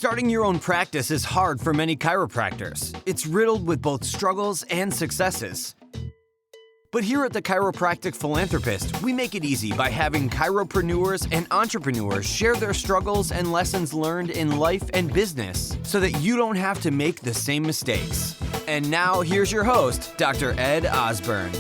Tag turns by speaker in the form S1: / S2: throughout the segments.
S1: Starting your own practice is hard for many chiropractors. It's riddled with both struggles and successes. But here at the Chiropractic Philanthropist, we make it easy by having chiropreneurs and entrepreneurs share their struggles and lessons learned in life and business so that you don't have to make the same mistakes. And now here's your host, Dr. Ed Osborne.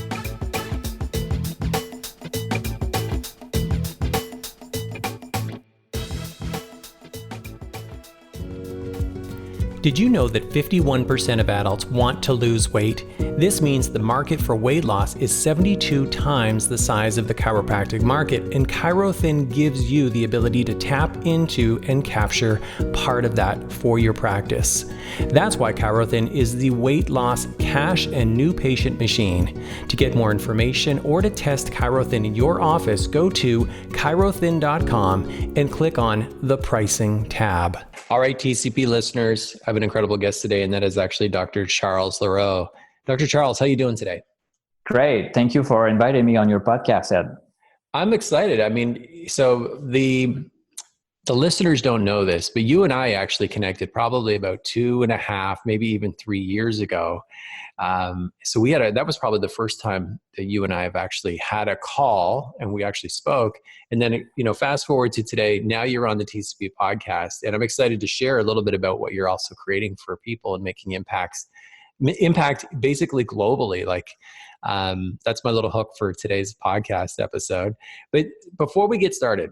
S2: Did you know that 51% of adults want to lose weight? This means the market for weight loss is 72 times the size of the chiropractic market, and ChiroThin gives you the ability to tap into and capture part of that for your practice. That's why ChiroThin is the weight loss cash and new patient machine. To get more information or to test ChiroThin in your office, go to chirothin.com and click on the pricing tab. All right, TCP listeners, I have an incredible guest today, and that is actually Dr. Charles Leroux. Dr. Charles, how are you doing today?
S3: Great. Thank you for inviting me on your podcast, Ed.
S2: I'm excited. I mean, so the listeners don't know this, but you and I actually connected probably about 2.5, maybe even 3 years ago. So we had that was probably the first time that you and I have actually had a call and we actually spoke. And then, fast forward to today, now you're on the TCP podcast, and I'm excited to share a little bit about what you're also creating for people and making impact basically globally. That's my little hook for today's podcast episode. But before we get started,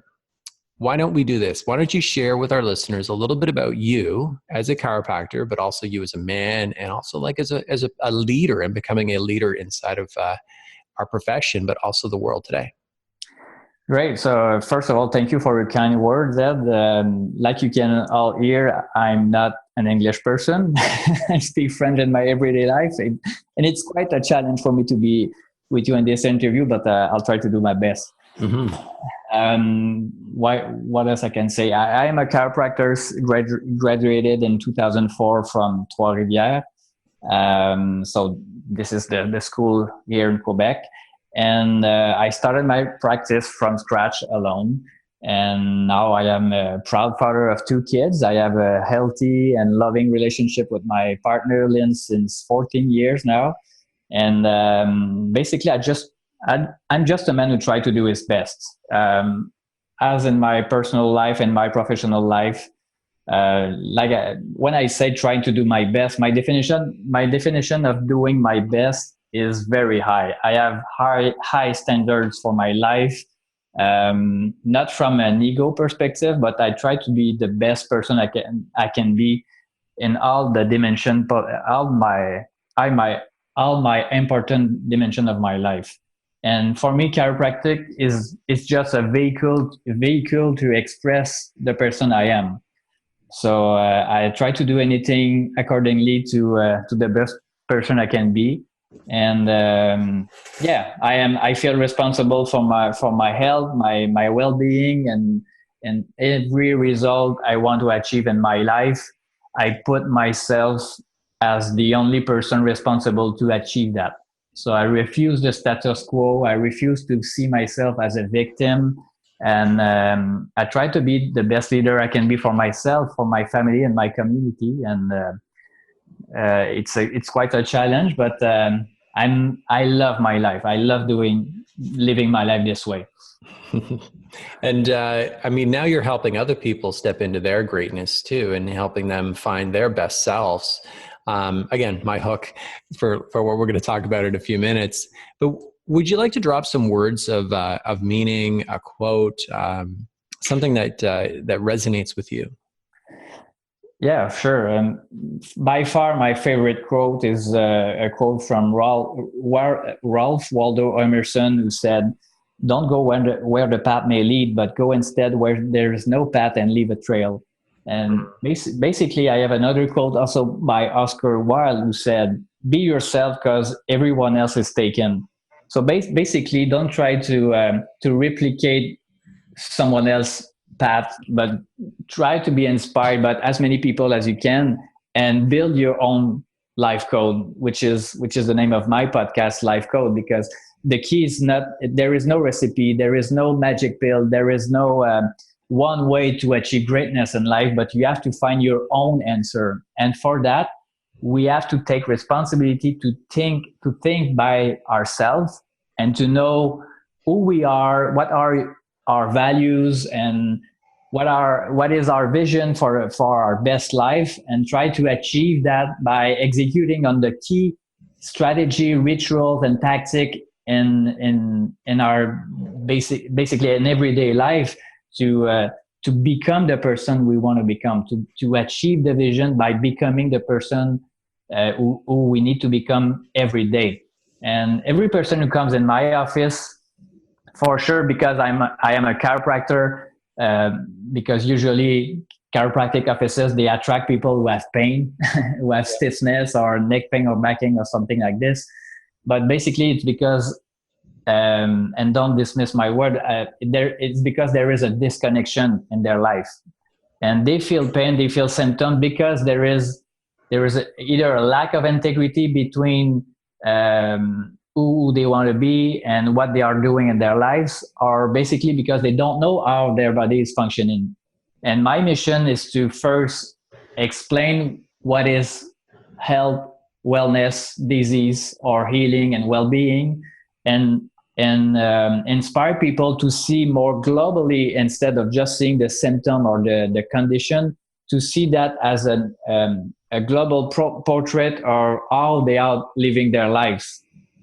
S2: why don't we do this? Why don't you share with our listeners a little bit about you as a chiropractor, but also you as a man, and also as a leader and becoming a leader inside of our profession, but also the world today.
S3: Great. So first of all, thank you for your kind words, Ed. Like you can all hear, I'm not an English person. I speak French in my everyday life, and it's quite a challenge for me to be with you in this interview, but I'll try to do my best. Mm-hmm. What else I can say? I am a chiropractor, graduated in 2004 from Trois-Rivières. So this is the school here in Quebec. And I started my practice from scratch alone. And now I am a proud father of 2 kids. I have a healthy and loving relationship with my partner, Lynn, since 14 years now. And basically, I'm just a man who tries to do his best. As in my personal life and my professional life, when I say trying to do my best, my definition of doing my best is very high. I have high standards for my life, not from an ego perspective, but I try to be the best person I can be in all the dimension, all my important dimension of my life. And for me, chiropractic is just a vehicle to express the person I am. So I try to do anything accordingly to the best person I can be. And I feel responsible for my health, my well-being, and every result I want to achieve in my life. I put myself as the only person responsible to achieve that. So I refuse the status quo. I refuse to see myself as a victim. And I try to be the best leader I can be for myself, for my family, and my community. And it's quite a challenge, but I love my life. I love living my life this way.
S2: And now you're helping other people step into their greatness too, and helping them find their best selves. Again, my hook for what we're going to talk about in a few minutes. But would you like to drop some words of meaning, a quote, something that resonates with you?
S3: Yeah, sure. By far, my favorite quote is a quote from Ralph Waldo Emerson, who said, "Don't go where the path may lead, but go instead where there is no path and leave a trail." And basically, I have another quote also by Oscar Wilde, who said, "Be yourself because everyone else is taken." So basically, don't try to replicate someone else's path, but try to be inspired by as many people as you can and build your own life code, which is the name of my podcast, Life Code, because the key is there is no recipe, there is no magic pill, there is no one way to achieve greatness in life, but you have to find your own answer. And for that, we have to take responsibility to think by ourselves and to know who we are, what are our values, and what is our vision for our best life, and try to achieve that by executing on the key strategy, rituals, and tactic in our basically in everyday life to become the person we want to become, to achieve the vision by becoming the person who we need to become every day. And every person who comes in my office, for sure, because I am a chiropractor, because usually chiropractic offices, they attract people who have pain, who have stiffness or neck pain or back pain or something like this. But basically it's because, and don't dismiss my word, it's because there is a disconnection in their life, and they feel pain, they feel symptoms because there is either a lack of integrity between who they want to be and what they are doing in their lives, or basically because they don't know how their body is functioning. And my mission is to first explain what is health, wellness, disease, or healing and well-being, and inspire people to see more globally instead of just seeing the symptom or the condition, to see that as a global portrait or how they are living their lives.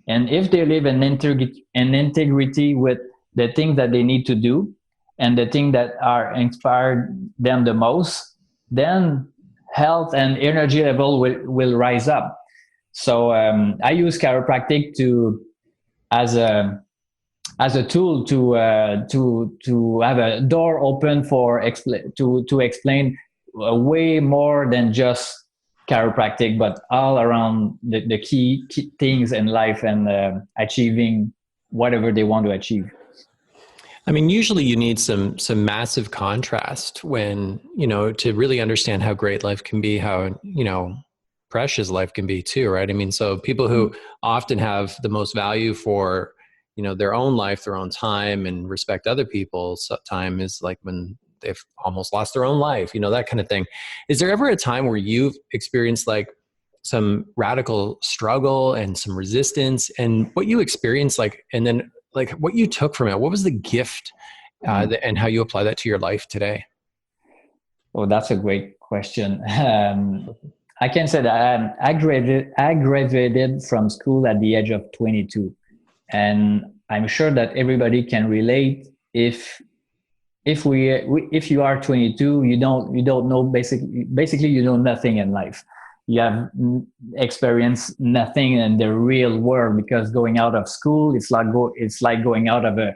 S3: And if they live in integrity with the things that they need to do and the things that are inspired them the most, then health and energy level will rise up. So I use chiropractic as a tool to have a door open for to explain way more than just chiropractic, but all around the key things in life and achieving whatever they want to achieve.
S2: I mean, usually you need some massive contrast when, to really understand how great life can be, how, precious life can be too, right? I mean, so people who often have the most value for, their own life, their own time, and respect other people's time is like when they've almost lost their own life, that kind of thing. Is there ever a time where you've experienced like some radical struggle and some resistance, and what you experienced, like, and then like what you took from it? What was the gift and how you apply that to your life today?
S3: Oh, that's a great question. I can say that I graduated from school at the age of 22. And I'm sure that everybody can relate. If you are 22, you don't know basically you know nothing in life. You have experienced nothing in the real world, because going out of school, it's like going out of a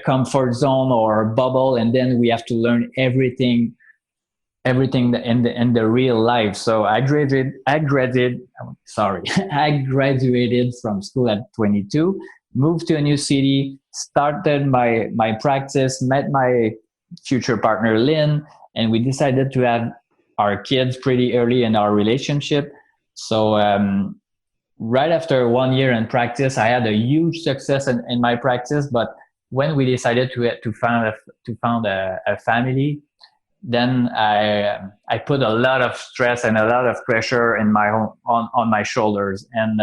S3: comfort zone or a bubble, and then we have to learn everything in the real life. So I graduated I graduated from school at 22, moved to a new city, started my practice, met my future partner Lynn, and we decided to have our kids pretty early in our relationship. So right after 1 year in practice, I had a huge success in my practice. But when we decided to found a family, then I put a lot of stress and a lot of pressure on my shoulders, and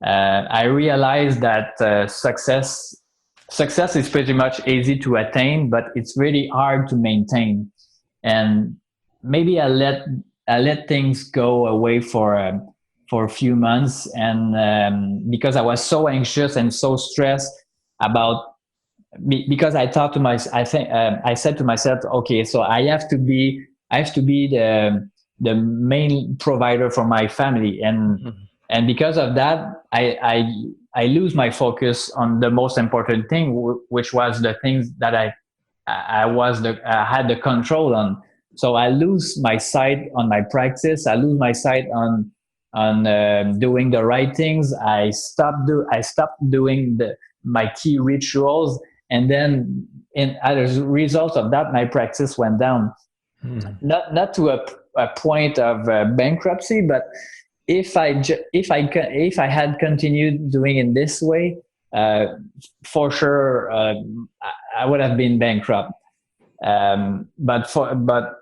S3: I realized that success is pretty much easy to attain, but it's really hard to maintain. And maybe I let things go away for a few months, and because I was so anxious and so stressed about, because I thought to myself, I said to myself, okay, so I have to be the main provider for my family, and because of that, I lose my focus on the most important thing, which was the things that I had the control on. So I lose my sight on my practice. I lose my sight on doing the right things. I stopped doing my key rituals. And then, as a result of that, my practice went down. Not to a point of bankruptcy, but if I had continued doing it this way, for sure, I would have been bankrupt. But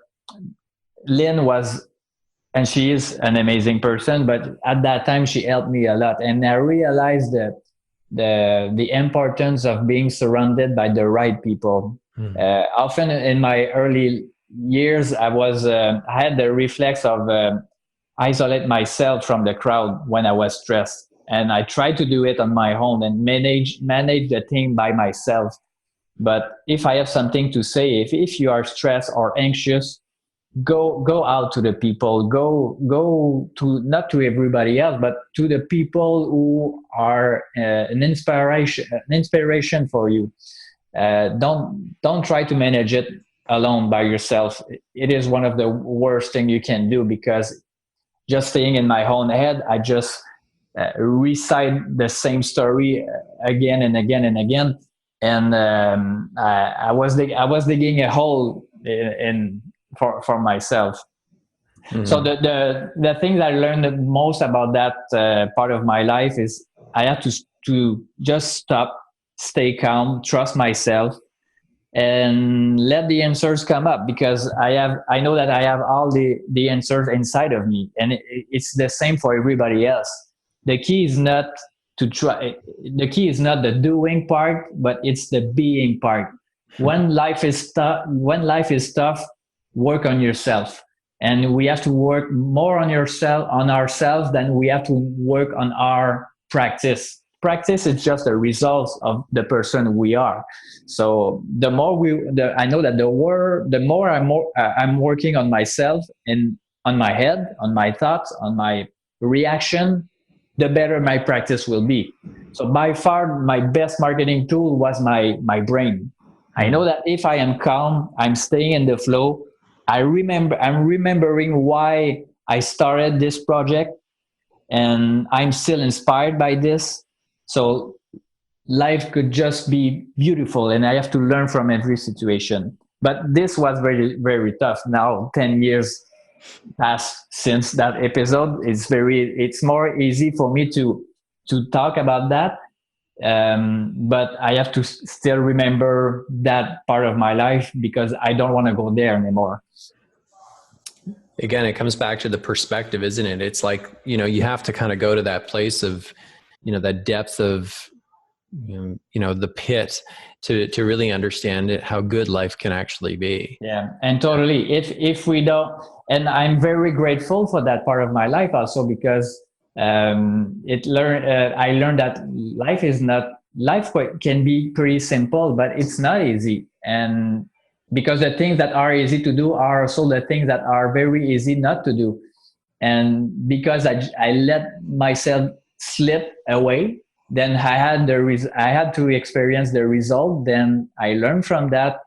S3: Lynn was, and she is an amazing person, but at that time she helped me a lot, and I realized that the importance of being surrounded by the right people. Often in my early years, I had the reflex of isolate myself from the crowd when I was stressed, and I tried to do it on my own and manage the thing by myself. But if I have something to say, if you are stressed or anxious, go out to the people, go to, not to everybody else, but to the people who are an inspiration for you. Don't try to manage it alone by yourself. It is one of the worst thing you can do, because just staying in my own head, I just recite the same story again and again and again, and I was digging a hole in for myself. So the thing that I learned the most about that part of my life is I had to just stop, stay calm, trust myself, and let the answers come up, because I know that I have all the answers inside of me, and it's the same for everybody else. The key is not to try. The key is not the doing part, but it's the being part. When life is tough, work on yourself, and we have to work more on ourselves than we have to work on our practice. Practice is just a result of the person we are. So I know that the more I'm working on myself and on my head, on my thoughts, on my reaction, the better my practice will be. So by far, my best marketing tool was my brain. I know that if I am calm, I'm staying in the flow. I'm remembering why I started this project, and I'm still inspired by this. So life could just be beautiful, and I have to learn from every situation. But this was very, very tough. Now 10 years passed since that episode. It's more easy for me to talk about that. But I have to still remember that part of my life, because I don't want to go there anymore.
S2: Again, it comes back to the perspective, isn't it? It's like, you have to kind of go to that place of, that depth of, the pit to really understand it, how good life can actually be.
S3: Yeah, and totally. If we don't, and I'm very grateful for that part of my life also, because I learned that life can be pretty simple, but it's not easy. And because the things that are easy to do are also the things that are very easy not to do. And because I let myself slip away, then I had to experience the result. Then I learned from that,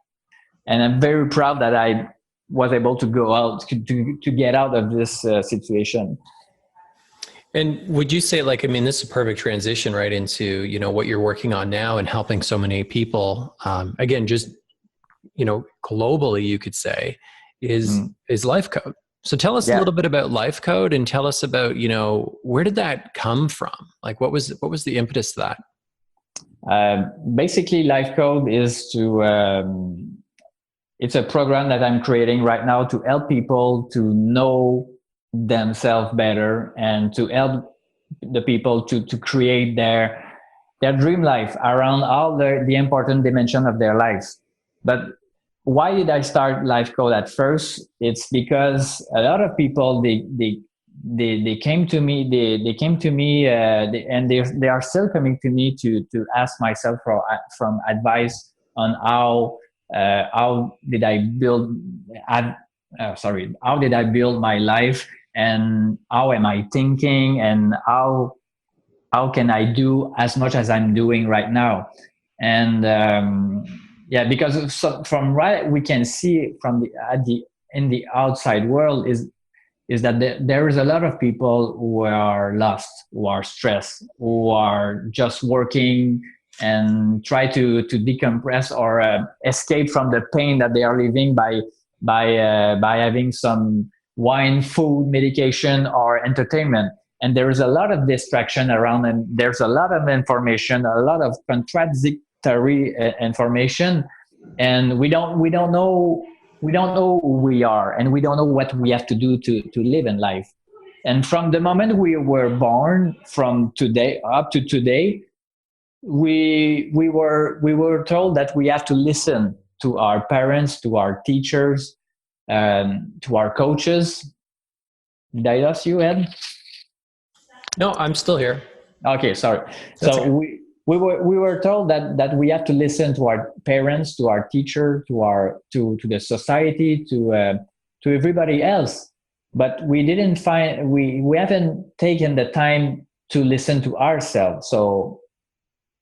S3: and I'm very proud that I was able to go out to get out of this situation.
S2: And would you say, this is a perfect transition right into, what you're working on now and helping so many people, again, just, globally, you could say, is Life Code. So tell us a little bit about Life Code, and tell us about, where did that come from? Like, what was the impetus to that?
S3: Basically, Life Code is it's a program that I'm creating right now to help people to know themselves better, and to help the people to create their dream life around all the important dimension of their lives. But why did I start Life Code at first? It's because a lot of people they came to me, and they are still coming to me to ask myself from advice on how did I build my life, and how am I thinking, and how can I do as much as I'm doing right now. And because from what we can see from in the outside world is that there is a lot of people who are lost, who are stressed, who are just working and try to decompress or escape from the pain that they are living by having some wine, food, medication, or entertainment. And there is a lot of distraction around, and there's a lot of information, a lot of contradictory information. and we don't know who we are, and we don't know what we have to do to live in life. And from the moment we were born, from today up to today, we were told that we have to listen to our parents, to our teachers, to our coaches. Did I lost you, Ed?
S2: No, I'm still here.
S3: Okay, sorry.
S2: That's
S3: So
S2: okay.
S3: we were told that we have to listen to our parents, to our teacher, to the society, to everybody else. But we haven't taken the time to listen to ourselves. So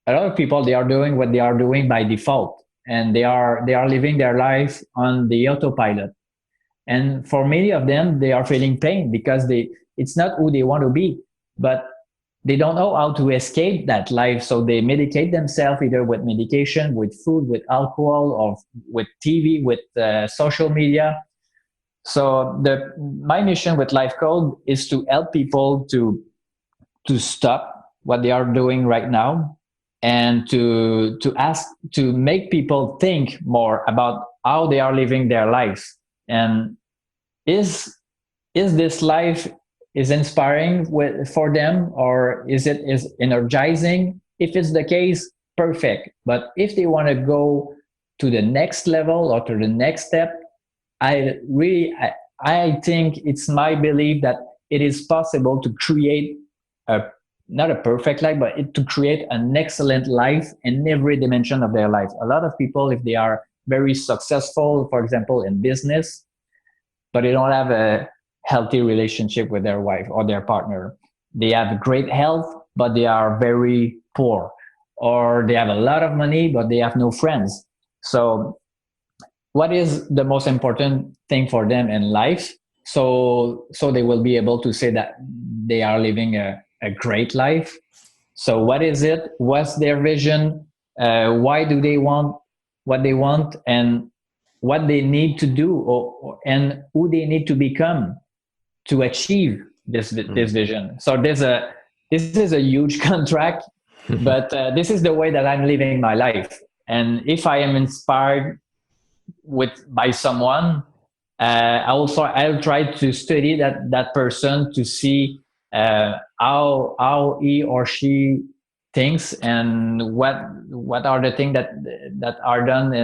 S3: a lot of people, they are doing what they are doing by default, and they are living their life on the autopilot. And for many of them, they are feeling pain because it's not who they want to be, but they don't know how to escape that life. So they medicate themselves, either with medication, with food, with alcohol, or with TV, with social media. So my mission with Life Code is to help people to stop what they are doing right now, and to make people think more about how they are living their lives. And is this life is inspiring for them, or is energizing? If it's the case, perfect. But if they want to go to the next level or to the next step, I think it's my belief that it is possible to create a not a perfect life, but to create an excellent life in every dimension of their life. A lot of people, if they are very successful, for example, in business, but they don't have a healthy relationship with their wife or their partner. They have great health, but they are very poor. Or they have a lot of money, but they have no friends. So what is the most important thing for them in life? So they will be able to say that they are living a great life. So what is it? What's their vision? Why do they want what they want? And what they need to do, and who they need to become to achieve this vision. So this is a huge contract, but this is the way that I'm living my life. And if I am inspired by someone, I'll try to study that person to see how he or she thinks, and what are the things that are done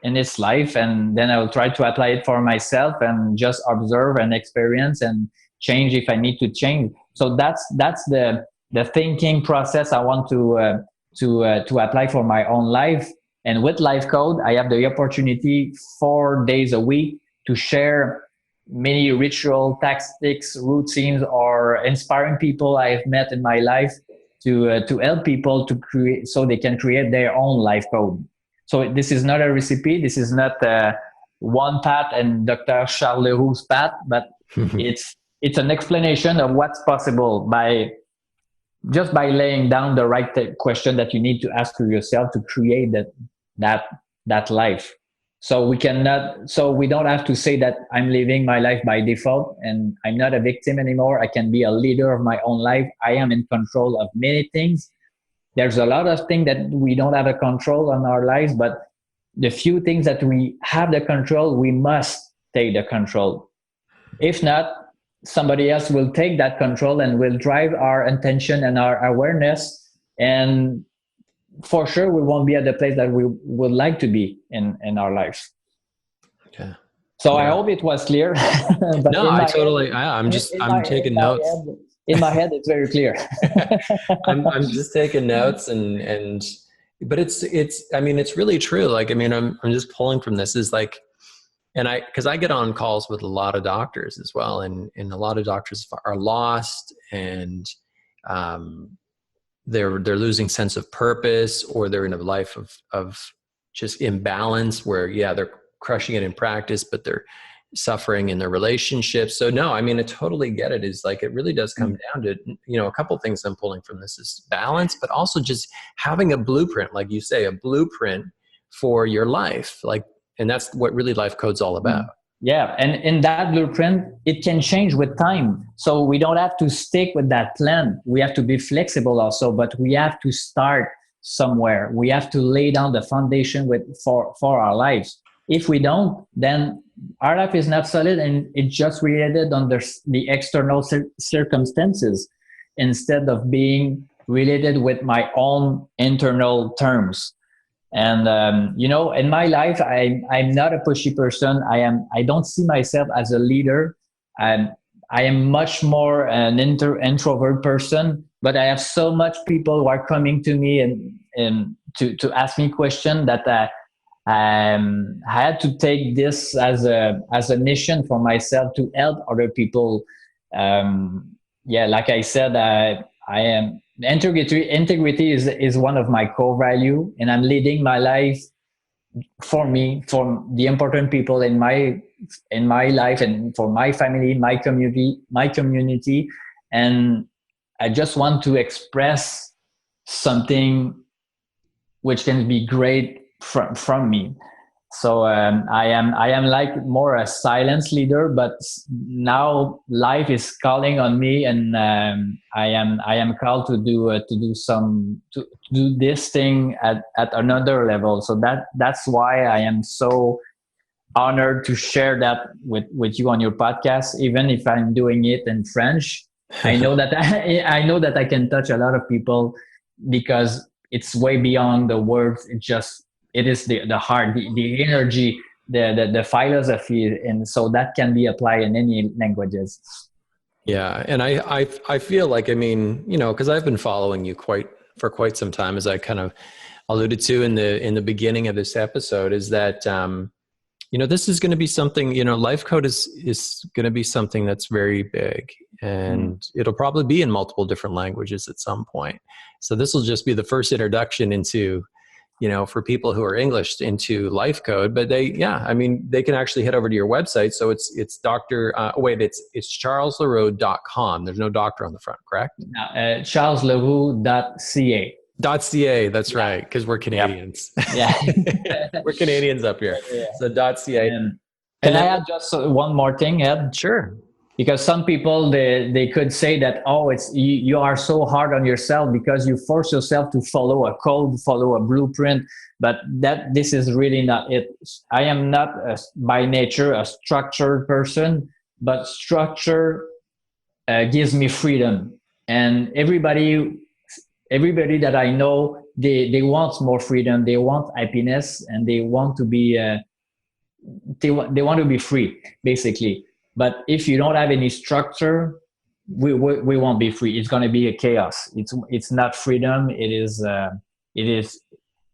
S3: in its life, and then I will try to apply it for myself and just observe and experience and change if I need to change. So that's the thinking process I want to apply for my own life. And with Life Code, I have the opportunity 4 days a week to share many ritual tactics, routines, or inspiring people I've met in my life to help people to create, so they can create their own life code. So this is not a recipe. This is not one path and Dr. Charles Leroux's path, but it's an explanation of what's possible by laying down the right question that you need to ask to yourself to create that life. So we don't have to say that I'm living my life by default and I'm not a victim anymore. I can be a leader of my own life. I am in control of many things. There's a lot of things that we don't have a control on our lives, but the few things that we have the control, we must take the control. If not, somebody else will take that control and will drive our attention and our awareness. And for sure, we won't be at the place that we would like to be in our lives.
S2: Okay.
S3: So yeah. I hope it was clear.
S2: But no, I'm taking notes.
S3: In my head, it's very clear.
S2: I'm just taking notes but it's really true. Like, I'm just pulling from this is like, because I get on calls with a lot of doctors as well. And a lot of doctors are lost, and they're losing sense of purpose, or they're in a life of just imbalance where, they're crushing it in practice, but they're suffering in their relationships. So no, I totally get it. Is like, it really does come down to, a couple of things I'm pulling from this is balance, but also just having a blueprint, like you say, a blueprint for your life. Like, and that's what really Life Code's all about.
S3: Yeah. And in that blueprint, it can change with time. So we don't have to stick with that plan. We have to be flexible also, but we have to start somewhere. We have to lay down the foundation for our lives. If we don't, then our life is not solid, and it's just related on the external circumstances instead of being related with my own internal terms. And in my life, I'm not a pushy person. I don't see myself as a leader. I am much more an introvert person, but I have so much people who are coming to me and to ask me questions that I had to take this as a mission for myself to help other people. Like I said, I am integrity is one of my core value, and I'm leading my life for me, for the important people in my life, and for my family, my community. And I just want to express something which can be great from me. So I am like more a silence leader, but now life is calling on me, and I am called to do this thing at another level. So that's why I am so honored to share that with you on your podcast, even if I'm doing it in French. I know that I know that I can touch a lot of people, because it's way beyond the words. It is the heart, the energy, the philosophy, and so that can be applied in any languages.
S2: Yeah, and I feel like, I mean, because I've been following you for quite some time, as I kind of alluded to in the beginning of this episode, is that this is going to be something. Life code is going to be something that's very big, and it'll probably be in multiple different languages at some point. So this will just be the first introduction into, for people who are English, into life code. But they can actually head over to your website. So it's charlesleroux.com. There's no doctor on the front, correct?
S3: charlesleroux.ca.
S2: .ca, that's right, because we're Canadians.
S3: Yeah.
S2: We're Canadians up here.
S3: Yeah.
S2: So .ca.
S3: Can I add just one more thing, Ed?
S2: Sure.
S3: Because some people, they could say that, it's you are so hard on yourself because you force yourself to follow a code, follow a blueprint. But this is really not it. I am not by nature a structured person, but structure gives me freedom. And everybody that I know, they want more freedom, they want happiness, and they want to be they want to be free, basically. But if you don't have any structure, we won't be free. It's going to be a chaos. It's not freedom. It is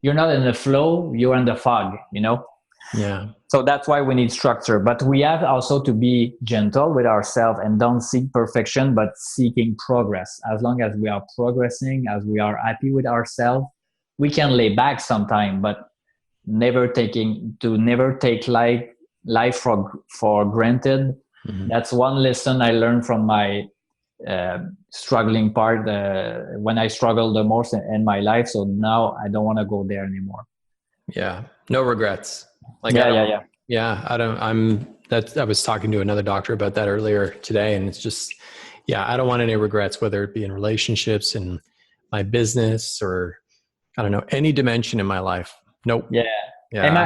S3: you're not in the flow, you're in the fog,
S2: Yeah.
S3: So that's why we need structure. But we have also to be gentle with ourselves and don't seek perfection, but seeking progress. As long as we are progressing, as we are happy with ourselves, we can lay back sometime, but never take life for granted. Mm-hmm. That's one lesson I learned from my struggling part when I struggled the most in my life. So now I don't want to go there anymore.
S2: Yeah. No regrets. I was talking to another doctor about that earlier today, and it's just, I don't want any regrets, whether it be in relationships, in my business, or I don't know, any dimension in my life. Nope.
S3: Yeah. Am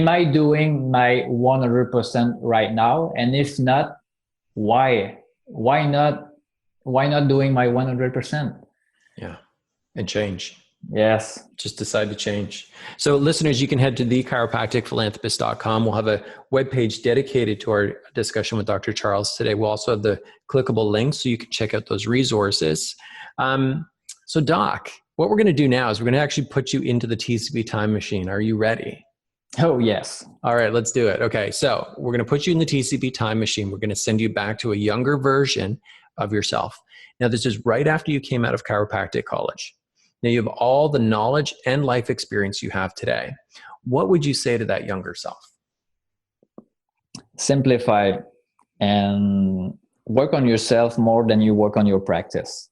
S3: I doing my 100% right now? And if not, why? Why not doing my 100%?
S2: Yeah. And change.
S3: Yes.
S2: Just decide to change. So listeners, you can head to thechiropracticphilanthropist.com. We'll have a webpage dedicated to our discussion with Dr. Charles today. We'll also have the clickable links so you can check out those resources. So Doc, what we're going to do now is we're going to actually put you into the TCP time machine. Are you ready?
S3: Oh, yes.
S2: All right, let's do it. Okay, so we're going to put you in the TCP time machine. We're going to send you back to a younger version of yourself. Now, this is right after you came out of chiropractic college. Now, you have all the knowledge and life experience you have today. What would you say to that younger self?
S3: Simplify and work on yourself more than you work on your practice.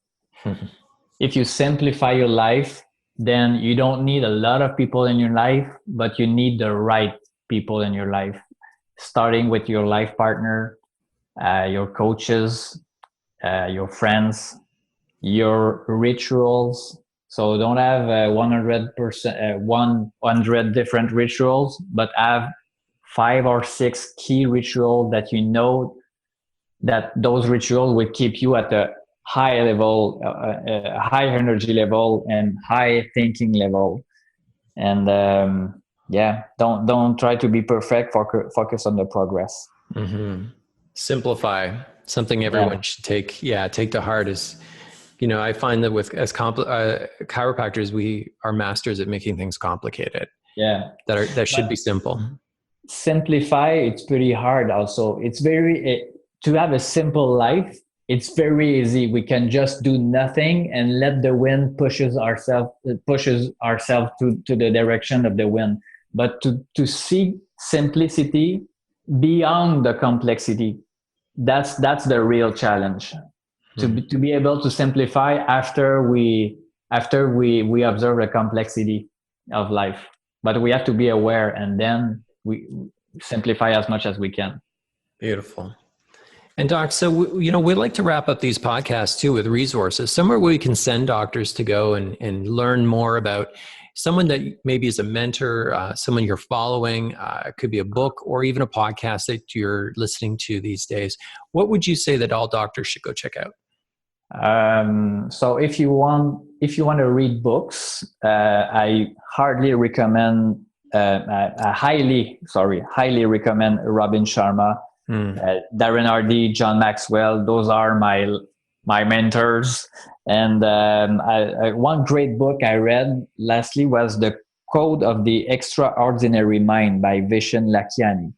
S3: If you simplify your life, then you don't need a lot of people in your life, but you need the right people in your life, starting with your life partner, your coaches, your friends, your rituals. So don't have 100 different rituals, but have 5 or 6 key rituals that you know that those rituals will keep you at a high level, high energy level, and high thinking level. And don't try to be perfect. Focus on the progress.
S2: Mm-hmm. Simplify. Something everyone should take to heart is, I find that with chiropractors, we are masters at making things complicated.
S3: Yeah,
S2: that should be simple.
S3: Simplify. It's pretty hard. Also, it's to have a simple life. It's very easy. We can just do nothing and let the wind pushes ourselves to the direction of the wind. But to see simplicity beyond the complexity, that's the real challenge. To be able to simplify after we observe the complexity of life. But we have to be aware, and then we simplify as much as we can.
S2: Beautiful. And Doc, so we'd like to wrap up these podcasts too with resources, somewhere where we can send doctors to go and learn more about someone that maybe is a mentor, someone you're following. It could be a book or even a podcast that you're listening to these days. What would you say that all doctors should go check out?
S3: So if you want to read books, I highly recommend Robin Sharma, Darren Hardy, John Maxwell. Those are my mentors. And one great book I read lastly was The Code of the Extraordinary Mind by Vishen Lakhiani,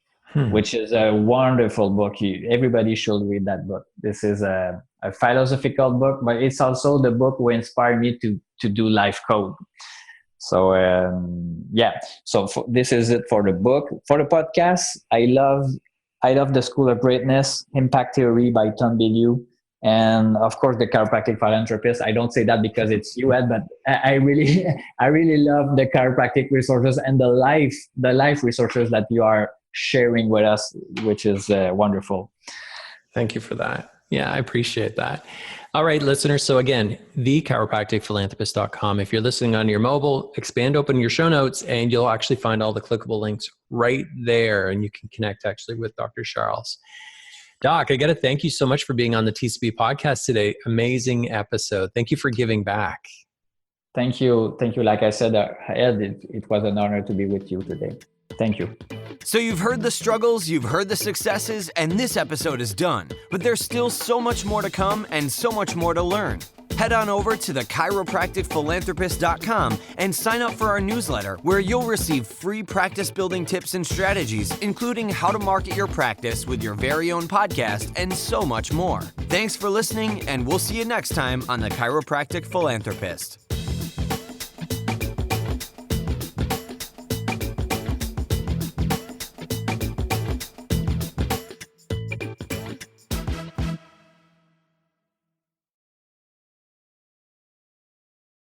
S3: which is a wonderful book. Everybody should read that book. This is a philosophical book, but it's also the book who inspired me to do life code. So this is it for the book. For the podcast, I love The School of Greatness, Impact Theory by Tom Bilyeu, and of course the Chiropractic Philanthropist. I don't say that because it's you, Ed, but I really love the chiropractic resources and the life resources that you are sharing with us, which is wonderful.
S2: Thank you for that. Yeah, I appreciate that. All right, listeners. So again, thechiropracticphilanthropist.com. If you're listening on your mobile, expand open your show notes and you'll actually find all the clickable links right there. And you can connect actually with Dr. Charles. Doc, I got to thank you so much for being on the TCB podcast today. Amazing episode. Thank you for giving back.
S3: Thank you. Like I said, Ed, it was an honor to be with you today. Thank you.
S1: So you've heard the struggles, you've heard the successes, and this episode is done. But there's still so much more to come and so much more to learn. Head on over to thechiropracticphilanthropist.com and sign up for our newsletter, where you'll receive free practice building tips and strategies, including how to market your practice with your very own podcast and so much more. Thanks for listening, and we'll see you next time on The Chiropractic Philanthropist.